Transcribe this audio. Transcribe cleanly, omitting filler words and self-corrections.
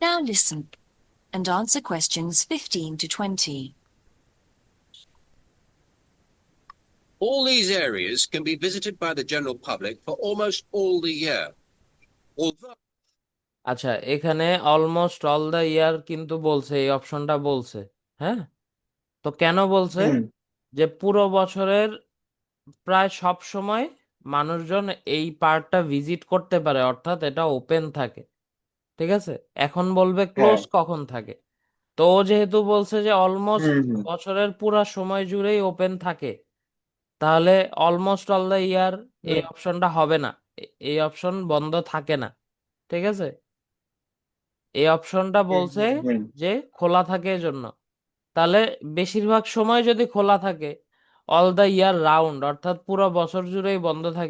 Now listen and answer questions 15 to 20. All these areas can be visited by the general public for almost all the year. Although আচ্ছা, এখানে almost all the year কিন্তু বলছে, এই অপশনটা বলছে। হ্যাঁ, তো কেন বলছে? হুম যে পুরো বছরের প্রায় সব সময় মানুষজন এই পার্কটা ভিজিট করতে পারে, অর্থাৎ এটা ওপেন থাকে। ঠিক আছে, এখন বলবে হ্যাঁ ক্লোজ কখন থাকে। তো ও যেহেতু বলছে যে অলমোস্ট হুম হুম বছরের পুরা সময় জুড়েই ওপেন থাকে, তাহলে অলমোস্ট অল দ্য ইয়ার এই হুম অপশনটা হবে না। এই অপশন বন্ধ থাকে না। ঠিক আছে, এই অপশনটা হুম বলছে হুম হুম যে খোলা থাকে এজন্য। তাহলে বেশিরভাগ সময় যদি খোলা থাকে, অল দ্য ইয়ার রাউন্ড, অর্থাৎ পুরো বছর জুড়েই বন্ধ থাকে।